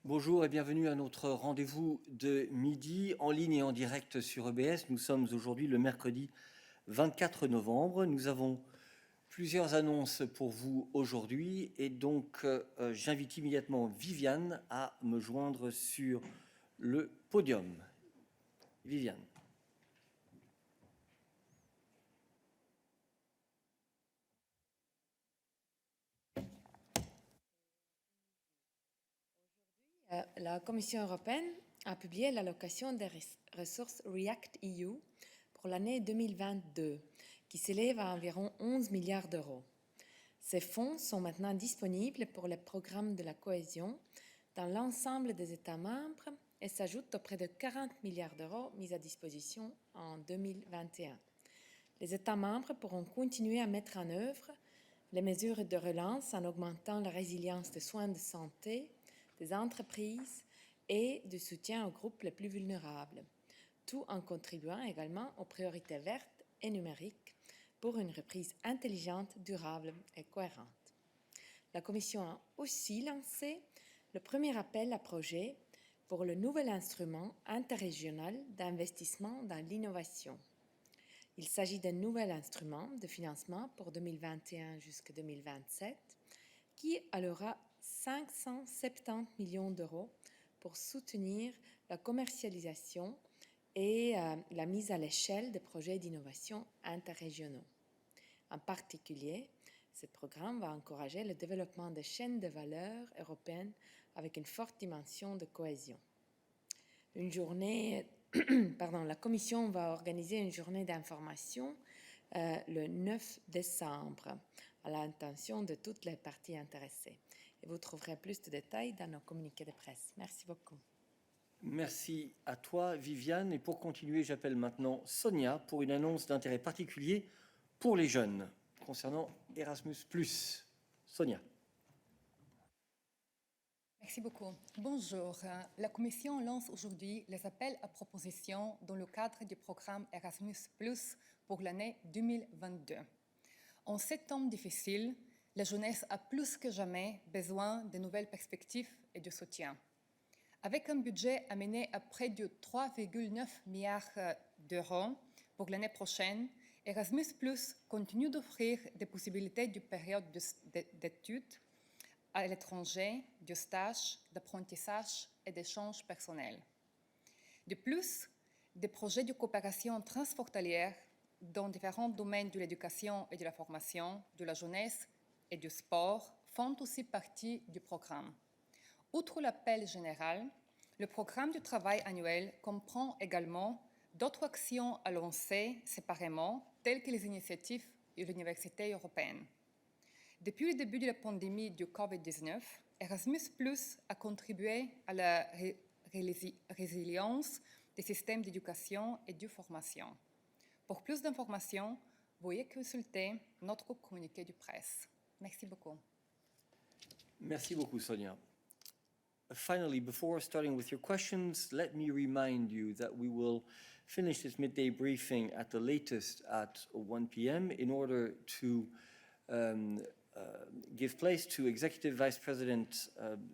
Bonjour et bienvenue à notre rendez-vous de midi en ligne et en direct sur EBS. Nous sommes aujourd'hui le mercredi 24 novembre. Nous avons plusieurs annonces pour vous aujourd'hui et donc j'invite immédiatement Viviane à me joindre sur le podium. Viviane. La Commission européenne a publié l'allocation des ressources REACT-EU pour l'année 2022, qui s'élève à environ 11 milliards d'euros. Ces fonds sont maintenant disponibles pour les programmes de la cohésion dans l'ensemble des États membres et s'ajoutent aux près de 40 milliards d'euros mis à disposition en 2021. Les États membres pourront continuer à mettre en œuvre les mesures de relance en augmentant la résilience des soins de santé, des entreprises et du soutien aux groupes les plus vulnérables, tout en contribuant également aux priorités vertes et numériques pour une reprise intelligente, durable et cohérente. La Commission a aussi lancé le premier appel à projet pour le nouvel instrument interrégional d'investissement dans l'innovation. Il s'agit d'un nouvel instrument de financement pour 2021 jusqu'à 2027 qui allouera 570 millions d'euros pour soutenir la commercialisation et la mise à l'échelle des projets d'innovation interrégionaux. En particulier, ce programme va encourager le développement des chaînes de valeur européennes avec une forte dimension de cohésion. La Commission va organiser une journée d'information le 9 décembre à l'intention de toutes les parties intéressées. Et vous trouverez plus de détails dans nos communiqués de presse. Merci beaucoup. Merci à toi, Viviane. Et pour continuer, j'appelle maintenant Sonia pour une annonce d'intérêt particulier pour les jeunes concernant Erasmus+. Sonia. Merci beaucoup. Bonjour. La Commission lance aujourd'hui les appels à propositions dans le cadre du programme Erasmus+ pour l'année 2022. En ces temps difficiles, la jeunesse a plus que jamais besoin de nouvelles perspectives et de soutien. Avec un budget amené à près de 3,9 milliards d'euros pour l'année prochaine, Erasmus+ continue d'offrir des possibilités de période d'études à l'étranger, de stages, d'apprentissage et d'échanges personnels. De plus, des projets de coopération transfrontalière dans différents domaines de l'éducation et de la formation, de la jeunesse et du sport font aussi partie du programme. Outre l'appel général, le programme de travail annuel comprend également d'autres actions à lancer séparément, telles que les initiatives de l'Université européenne. Depuis le début de la pandémie du Covid-19, Erasmus+ a contribué à la résilience des systèmes d'éducation et de formation. Pour plus d'informations, veuillez consulter notre communiqué de presse. Merci beaucoup. Merci beaucoup, Sonia. Finally, before starting with your questions, let me remind you that we will finish this midday briefing at the latest at 1 p.m. in order to give place to Executive Vice President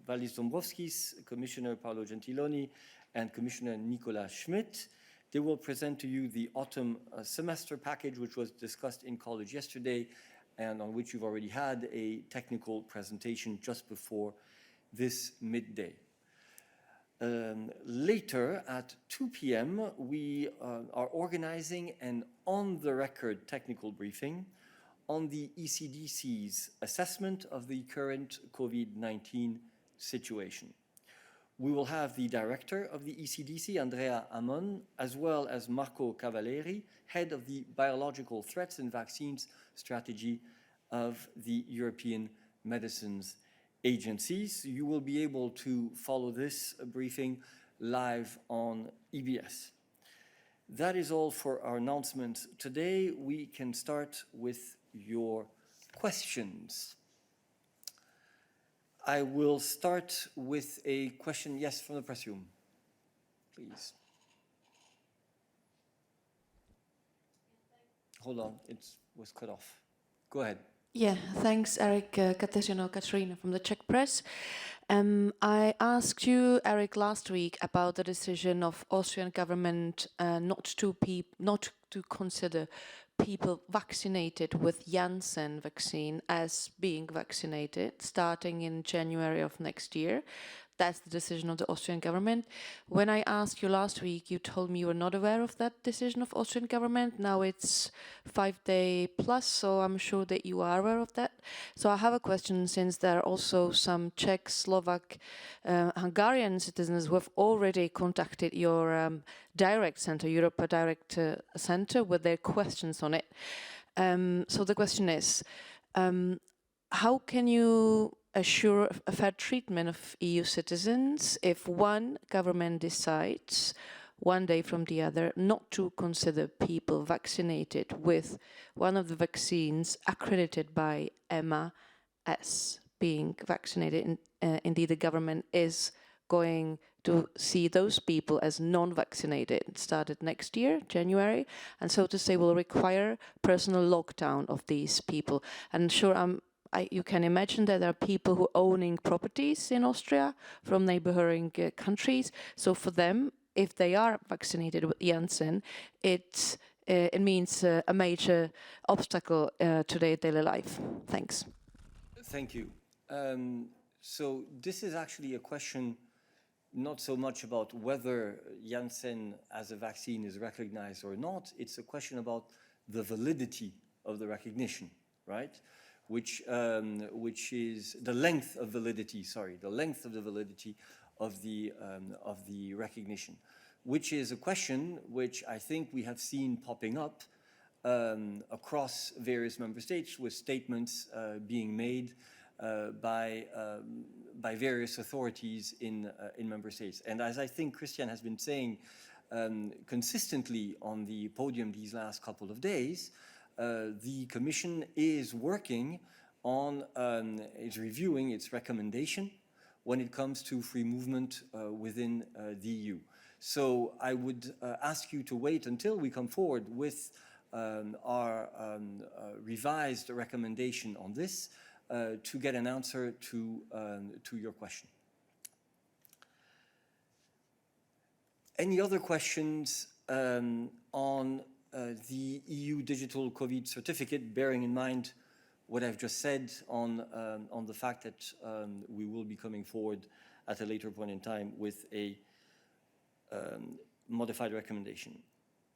Valdis Dombrovskis, Commissioner Paolo Gentiloni, and Commissioner Nicola Schmidt. They will present to you the autumn semester package, which was discussed in college yesterday and on which you've already had a technical presentation just before this midday. Later at 2 p.m., we are organizing an on-the-record technical briefing on the ECDC's assessment of the current COVID-19 situation. We will have the director of the ECDC, Andrea Amon, as well as Marco Cavalieri, head of the Biological Threats and Vaccines Strategy of the European Medicines Agencies. You will be able to follow this briefing live on EBS. That is all for our announcement today. We can start with your questions. I will start with a question, yes, from the press room, please. Hold on, it was cut off. Go ahead. Yeah, thanks, Eric. Katarina from the Czech press. I asked you, Eric, last week about the decision of Austrian government not to consider people vaccinated with Janssen vaccine as being vaccinated starting in January of next year. That's the decision of the Austrian government. When I asked you last week, you told me you were not aware of that decision of Austrian government. Now it's 5 day plus, so I'm sure that you are aware of that. So I have a question, since there are also some Czech, Slovak, Hungarian citizens who have already contacted your direct center, Europa Direct Center, with their questions on it. So the question is, how can you assure a fair treatment of EU citizens if one government decides one day from the other not to consider people vaccinated with one of the vaccines accredited by EMA as being vaccinated? Indeed, the government is going to see those people as non-vaccinated, started next year, January, and so to say will require personal lockdown of these people. And sure, you can imagine that there are people who are owning properties in Austria from neighboring countries. So for them, if they are vaccinated with Janssen, it means a major obstacle to their daily life. Thanks. Thank you. So this is actually a question not so much about whether Janssen as a vaccine is recognized or not. It's a question about the validity of the recognition, right? Which is the length of validity. Sorry, the length of the validity of the recognition, which is a question which I think we have seen popping up across various member states, with statements being made by various authorities in member states. And as I think Christian has been saying consistently on the podium these last couple of days, the Commission is working on, is reviewing its recommendation when it comes to free movement within the EU. So I would ask you to wait until we come forward with our revised recommendation on this to get an answer to your question. Any other questions on the EU digital COVID certificate, bearing in mind what I've just said on the fact that we will be coming forward at a later point in time with a modified recommendation?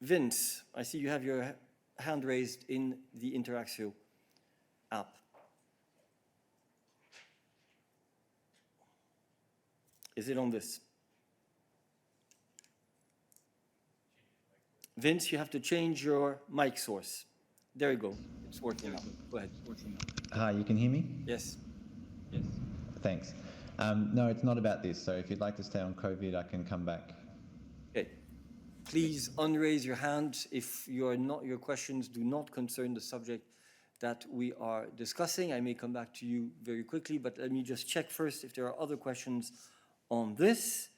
Vince, I see you have your hand raised in the Interaxio app. Is it on this? Vince, you have to change your mic source. There you go. It's working now. Go ahead. Hi, you can hear me? Yes. Yes. Thanks. No, it's not about this. So if you'd like to stay on COVID, I can come back. Okay. Please unraise your hand if your questions do not concern the subject that we are discussing. I may come back to you very quickly, but let me just check first if there are other questions on this.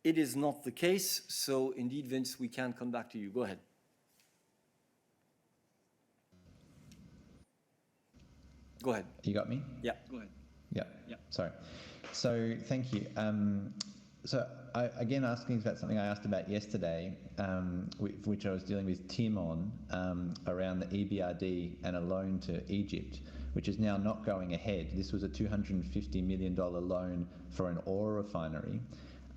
It is not the case, so indeed, Vince, we can come back to you. Go ahead. Go ahead. You got me? Yeah, go ahead. Yeah. Sorry. So thank you. So I, again, asking about something I asked about yesterday, which I was dealing with Tim on, around the EBRD and a loan to Egypt, which is now not going ahead. This was a $250 million loan for an oil refinery.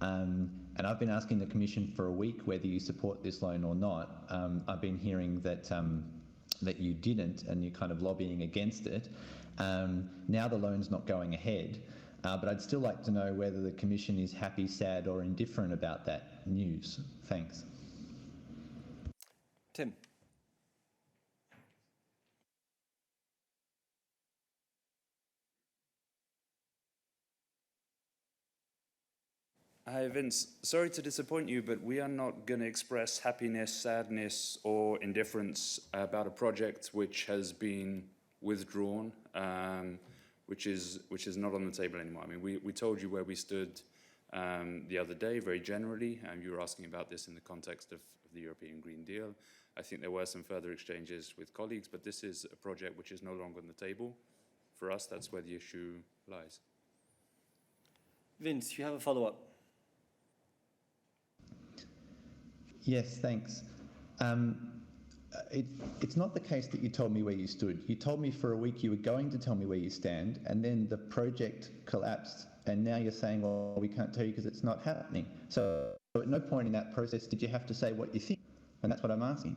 And I've been asking the Commission for a week whether you support this loan or not. I've been hearing that that you didn't, and you're kind of lobbying against it. Now the loan's not going ahead, but I'd still like to know whether the Commission is happy, sad, or indifferent about that news. Thanks. Tim. Hi, Vince. Sorry to disappoint you, but we are not going to express happiness, sadness, or indifference about a project which has been withdrawn, which is not on the table anymore. I mean, we told you where we stood the other day, very generally. You were asking about this in the context of the European Green Deal. I think there were some further exchanges with colleagues, but this is a project which is no longer on the table. For us, that's where the issue lies. Vince, you have a follow-up. Yes, thanks. It's not the case that you told me where you stood. You told me for a week you were going to tell me where you stand, and then the project collapsed, and now you're saying, well, we can't tell you because it's not happening. So at no point in that process did you have to say what you think, and that's what I'm asking.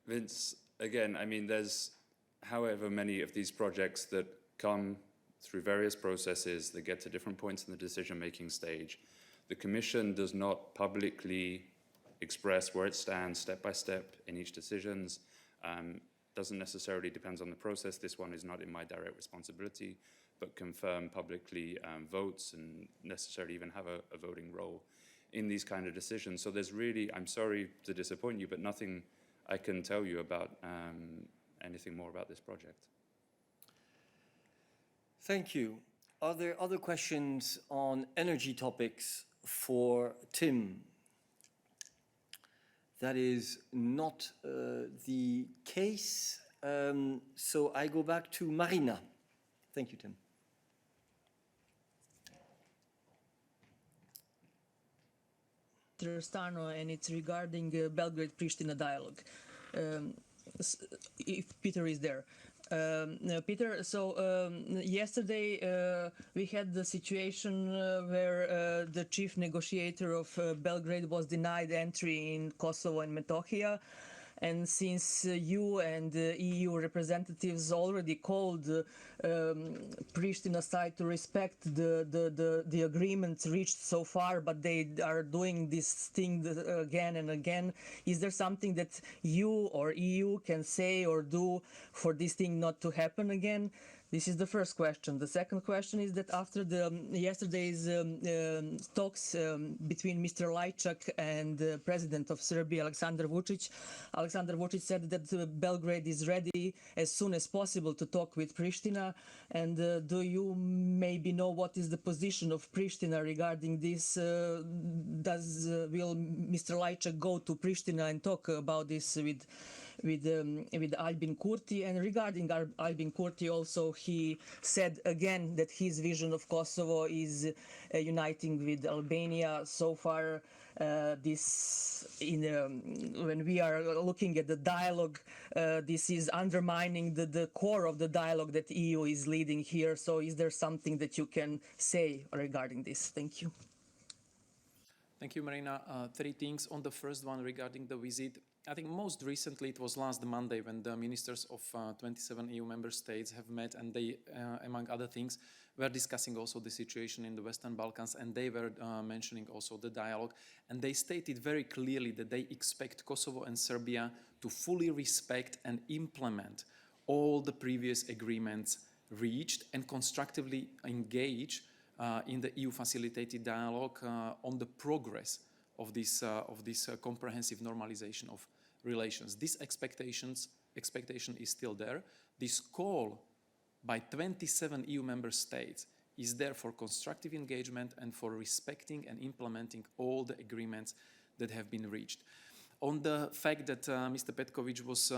Vince, again, I mean, there's however many of these projects that come through various processes that get to different points in the decision-making stage. The Commission does not publicly express where it stands step by step in each decisions. Doesn't necessarily depend on the process. This one is not in my direct responsibility, but confirm publicly votes and necessarily even have a voting role in these kind of decisions. So there's really, I'm sorry to disappoint you, but nothing I can tell you about anything more about this project. Thank you. Are there other questions on energy topics for Tim? That is not the case. So I go back to Marina. Thank you, Tim. Stano, and it's regarding Belgrade-Pristina dialogue. If Peter is there. Peter, so yesterday we had the situation where the chief negotiator of Belgrade was denied entry in Kosovo and Metohija. And since you and EU representatives already called Pristina side to respect the agreements reached so far, but they are doing this thing again and again, is there something that you or EU can say or do for this thing not to happen again? This is the first question. The second question is that after yesterday's talks between Mr. Lajčák and the President of Serbia, Aleksandar Vučić said that Belgrade is ready as soon as possible to talk with Pristina. And do you maybe know what is the position of Pristina regarding this? Will Mr. Lajčák go to Pristina and talk about this with Albin Kurti? And regarding Albin Kurti also, he said again that his vision of Kosovo is uniting with Albania. So far, when we are looking at the dialogue, this is undermining the core of the dialogue that EU is leading here. So is there something that you can say regarding this? Thank you. Thank you, Marina. Three things. On the first one regarding the visit, I think most recently it was last Monday when the ministers of 27 EU member states have met, and they, among other things, were discussing also the situation in the Western Balkans, and they were mentioning also the dialogue. And they stated very clearly that they expect Kosovo and Serbia to fully respect and implement all the previous agreements reached and constructively engage in the EU-facilitated dialogue on the progress of this comprehensive normalization of relations. This expectation is still there. This call by 27 EU member states is there for constructive engagement and for respecting and implementing all the agreements that have been reached. On the fact that Mr. Petković was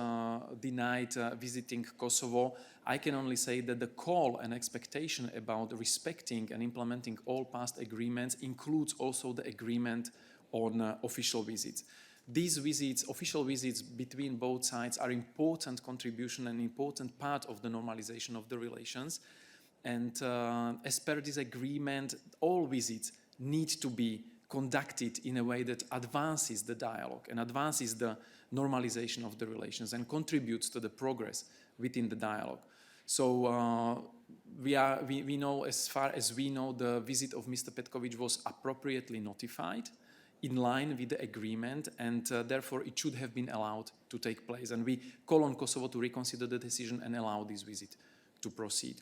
denied visiting Kosovo, I can only say that the call and expectation about respecting and implementing all past agreements includes also the agreement on official visits. These visits, official visits between both sides, are important contribution and important part of the normalization of the relations. And as per this agreement, all visits need to be conducted in a way that advances the dialogue and advances the normalization of the relations and contributes to the progress within the dialogue. So we know, as far as we know, the visit of Mr. Petković was appropriately notified in line with the agreement, and therefore it should have been allowed to take place. And we call on Kosovo to reconsider the decision and allow this visit to proceed.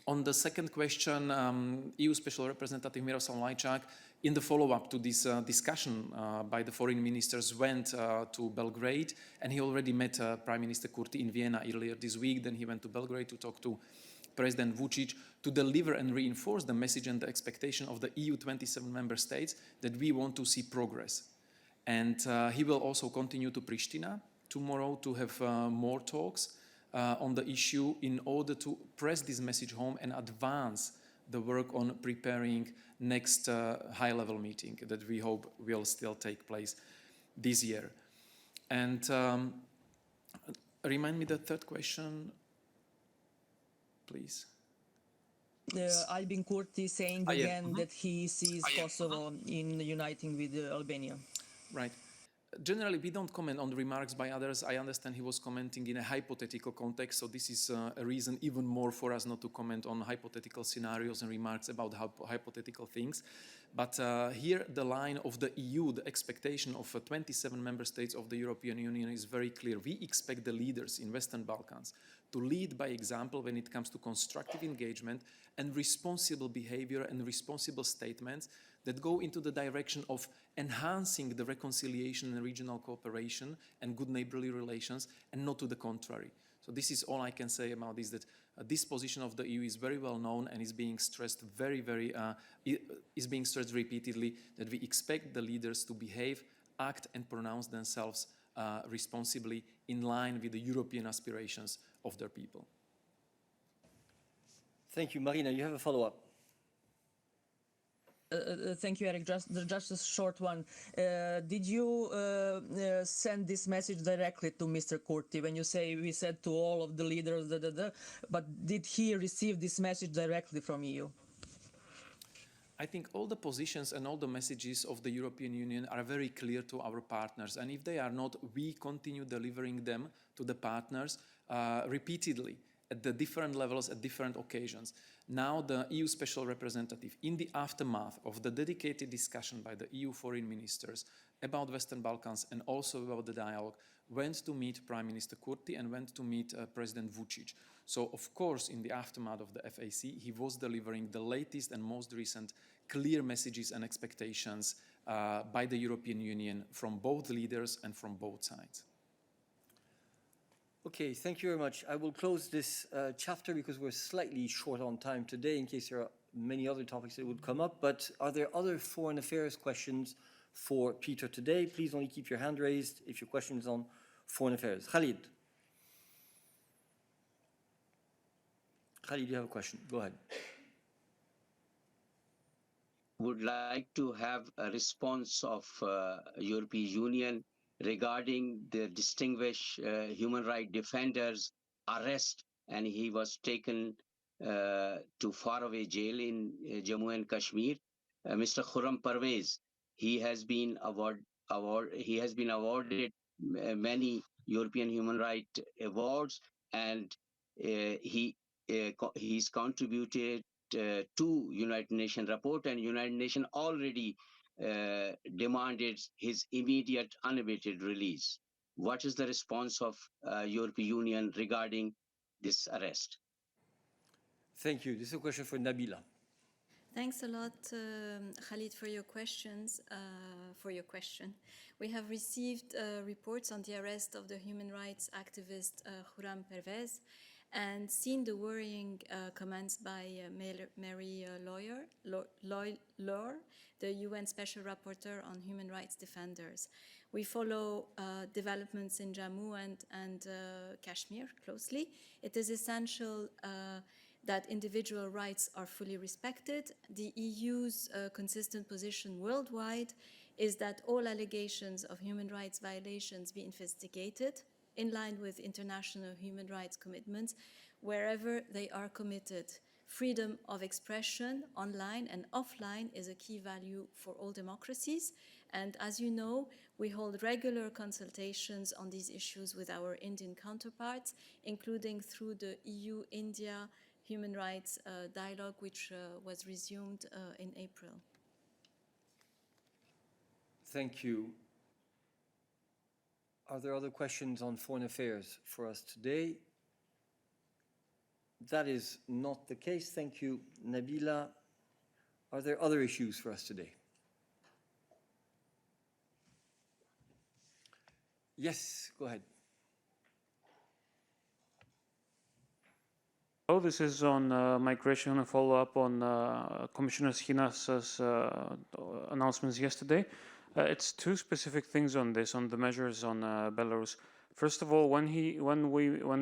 On the second question, EU Special Representative Miroslav Lajčák, in the follow-up to this discussion by the foreign ministers, went to Belgrade, and he already met Prime Minister Kurti in Vienna earlier this week. Then he went to Belgrade to talk to President Vučić to deliver and reinforce the message and the expectation of the EU 27 member states that we want to see progress And he will also continue to Pristina tomorrow to have more talks on the issue in order to press this message home and advance the work on preparing next high-level meeting that we hope will still take place this year. And remind me the third question, please. Albin Kurti saying again that he sees Kosovo in uniting with Albania. Right. Generally, we don't comment on remarks by others. I understand he was commenting in a hypothetical context, so this is a reason even more for us not to comment on hypothetical scenarios and remarks about hypothetical things. But here, the line of the EU, the expectation of 27 member states of the European Union is very clear. We expect the leaders in Western Balkans to lead by example when it comes to constructive engagement and responsible behavior and responsible statements that go into the direction of enhancing the reconciliation and regional cooperation and good neighborly relations, and not to the contrary. So this is all I can say about this, that this position of the EU is very well known and is being stressed is being stressed repeatedly, that we expect the leaders to behave, act and pronounce themselves responsibly in line with the European aspirations of their people. Thank you. Marina, you have a follow-up. Thank you, Eric. Just a short one. Did you send this message directly to Mr. Kurti when you say we said to all of the leaders, but did he receive this message directly from EU? I think all the positions and all the messages of the European Union are very clear to our partners. And if they are not, we continue delivering them to the partners repeatedly at the different levels, at different occasions. Now the EU Special Representative, in the aftermath of the dedicated discussion by the EU foreign ministers about Western Balkans and also about the dialogue, went to meet Prime Minister Kurti and went to meet President Vučić. So, of course, in the aftermath of the FAC, he was delivering the latest and most recent clear messages and expectations by the European Union from both leaders and from both sides. Okay, thank you very much. I will close this chapter because we're slightly short on time today in case there are many other topics that would come up. But are there other foreign affairs questions for Peter today? Please only keep your hand raised if your question is on foreign affairs. Khalid. Khalid, you have a question. Go ahead. Would like to have a response of European Union regarding the distinguished human rights defenders' arrest, and he was taken to faraway jail in Jammu and Kashmir. Mr. Khurram Parvez, he has been awarded many European human rights awards, and he's contributed to United Nations report, and United Nations already demanded his immediate unabated release. What is the response of European Union regarding this arrest? Thank you. This is a question for Nabila. Thanks a lot, Khalid, for your questions. We have received reports on the arrest of the human rights activist Khurram Parvez and seen the worrying comments by Mary Lore, the UN Special Rapporteur on Human Rights Defenders. We follow developments in Jammu and Kashmir closely. It is essential that individual rights are fully respected. The EU's consistent position worldwide is that all allegations of human rights violations be investigated in line with international human rights commitments wherever they are committed. Freedom of expression online and offline is a key value for all democracies. And as you know, we hold regular consultations on these issues with our Indian counterparts, including through the EU-India human rights dialogue, which was resumed in April. Thank you. Are there other questions on foreign affairs for us today? That is not the case. Thank you, Nabila. Are there other issues for us today? Yes, go ahead. This is on migration, a follow-up on Commissioner Schinas' announcements yesterday. It's two specific things on this, on the measures on Belarus. First of all, when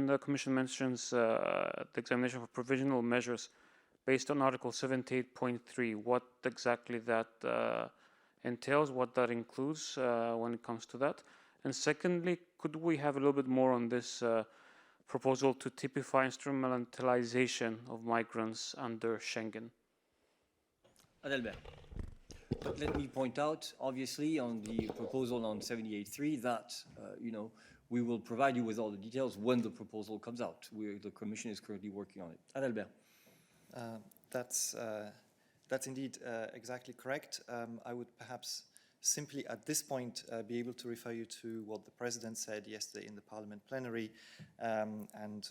the Commission mentions the examination of provisional measures based on Article 78.3, what exactly that entails, what that includes when it comes to that? And secondly, could we have a little bit more on this proposal to typify instrumentalization of migrants under Schengen? Adalbert. But let me point out, obviously, on the proposal on 78.3 that, we will provide you with all the details when the proposal comes out. The Commission is currently working on it. Adalbert. That's indeed exactly correct. I would perhaps simply at this point be able to refer you to what the President said yesterday in the Parliament plenary and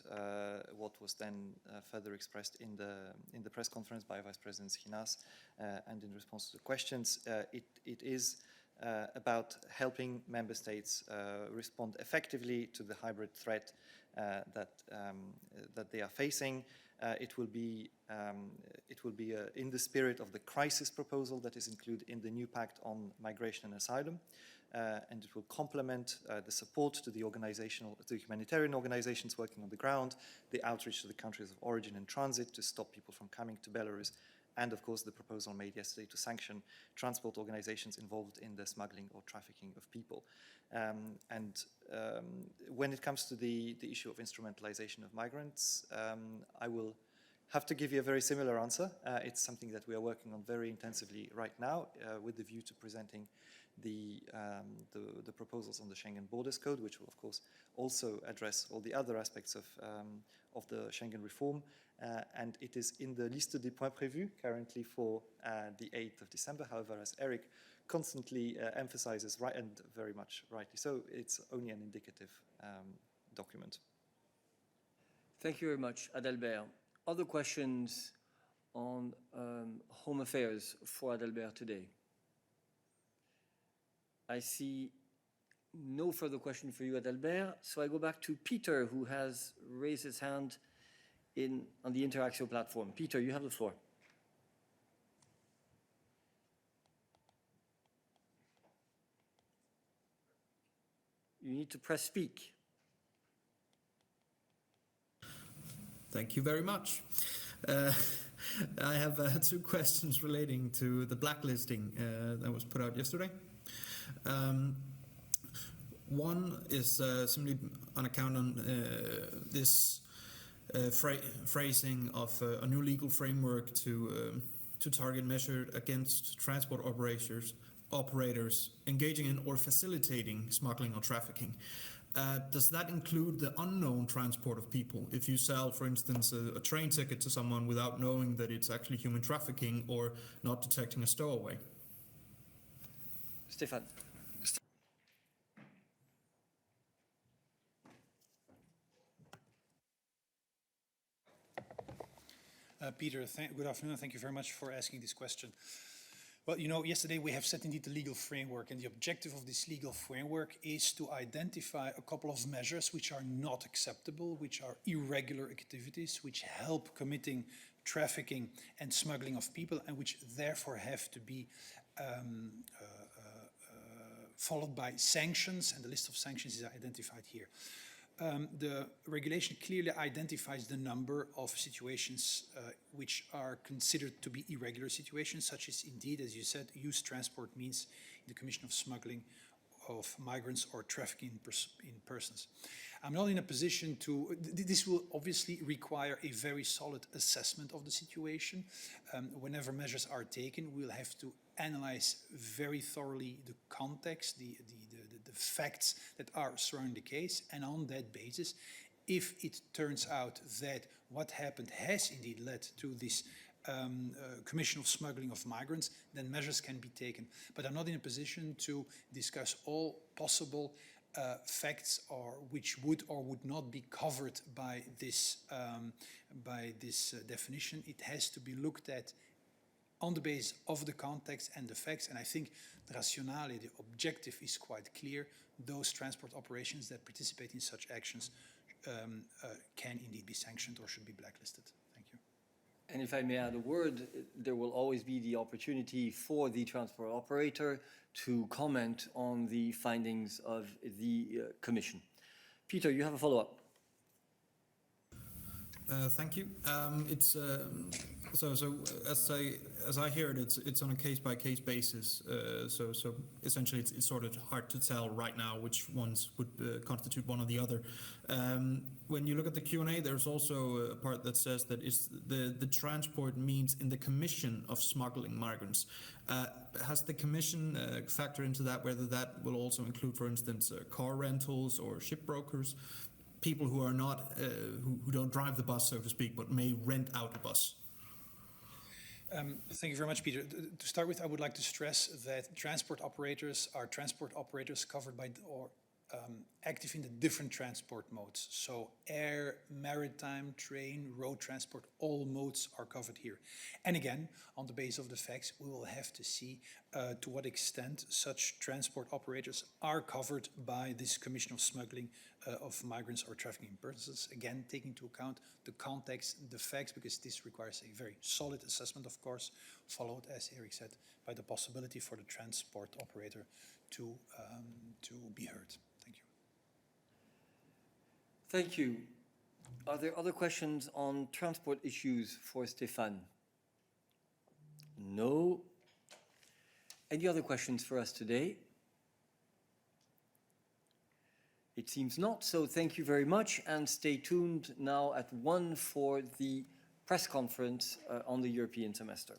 what was then further expressed in the press conference by Vice President Schinas and in response to the questions. It is about helping member states respond effectively to the hybrid threat that they are facing. It will be in the spirit of the crisis proposal that is included in the new pact on migration and asylum, and it will complement the support to the humanitarian organizations working on the ground, the outreach to the countries of origin and transit to stop people from coming to Belarus, and of course the proposal made yesterday to sanction transport organizations involved in the smuggling or trafficking of people. When it comes to the issue of instrumentalization of migrants, I will have to give you a very similar answer. It's something that we are working on very intensively right now with the view to presenting the proposals on the Schengen Borders Code, which will of course also address all the other aspects of the Schengen reform. And it is in the liste des points prévus currently for the 8th of December. However, as Eric constantly emphasizes, right, and very much rightly so, it's only an indicative document. Thank you very much, Adalbert. Other questions on home affairs for Adalbert today? I see no further question for you, Adalbert. So I go back to Peter, who has raised his hand on the Interaxio platform. Peter, you have the floor. You need to press speak. Thank you very much. I have two questions relating to the blacklisting that was put out yesterday. One is simply on account on this phrasing of a new legal framework to target measures against transport operators engaging in or facilitating smuggling or trafficking. Does that include the unknown transport of people? If you sell, for instance, a train ticket to someone without knowing that it's actually human trafficking or not detecting a stowaway? Stefan. Peter, good afternoon. Thank you very much for asking this question. Well, yesterday we have set indeed the legal framework, and the objective of this legal framework is to identify a couple of measures which are not acceptable, which are irregular activities, which help committing trafficking and smuggling of people, and which therefore have to be followed by sanctions, and the list of sanctions is identified here. The regulation clearly identifies the number of situations which are considered to be irregular situations, such as indeed, as you said, youth transport means in the commission of smuggling of migrants or trafficking in persons. I'm not in a position to, this will obviously require a very solid assessment of the situation. Whenever measures are taken, we'll have to analyze very thoroughly the context, the facts that are surrounding the case, and on that basis, if it turns out that what happened has indeed led to this commission of smuggling of migrants, then measures can be taken. But I'm not in a position to discuss all possible facts or which would or would not be covered by this definition. It has to be looked at on the basis of the context and the facts, and I think the rationale, the objective is quite clear. Those transport operations that participate in such actions can indeed be sanctioned or should be blacklisted. Thank you. And if I may add a word, there will always be the opportunity for the transport operator to comment on the findings of the Commission. Peter, you have a follow-up. Thank you. So as I hear it, it's on a case-by-case basis. So essentially, it's sort of hard to tell right now which ones would constitute one or the other. When you look at the Q&A, there's also a part that says that it's the transport means in the commission of smuggling migrants. Has the Commission factored into that whether that will also include, for instance, car rentals or ship brokers? People who are not, who don't drive the bus, so to speak, but may rent out a bus? Thank you very much, Peter. To start with, I would like to stress that transport operators are transport operators covered by or active in the different transport modes. So air, maritime, train, road transport, all modes are covered here. And again, on the basis of the facts, we will have to see to what extent such transport operators are covered by this Commission of Smuggling of Migrants or Trafficking Persons. Again, taking into account the context, the facts, because this requires a very solid assessment, of course, followed, as Eric said, by the possibility for the transport operator to be heard. Thank you. Thank you. Are there other questions on transport issues for Stéphane? No. Any other questions for us today? It seems not, so thank you very much, and stay tuned now at 1 for the press conference on the European semester.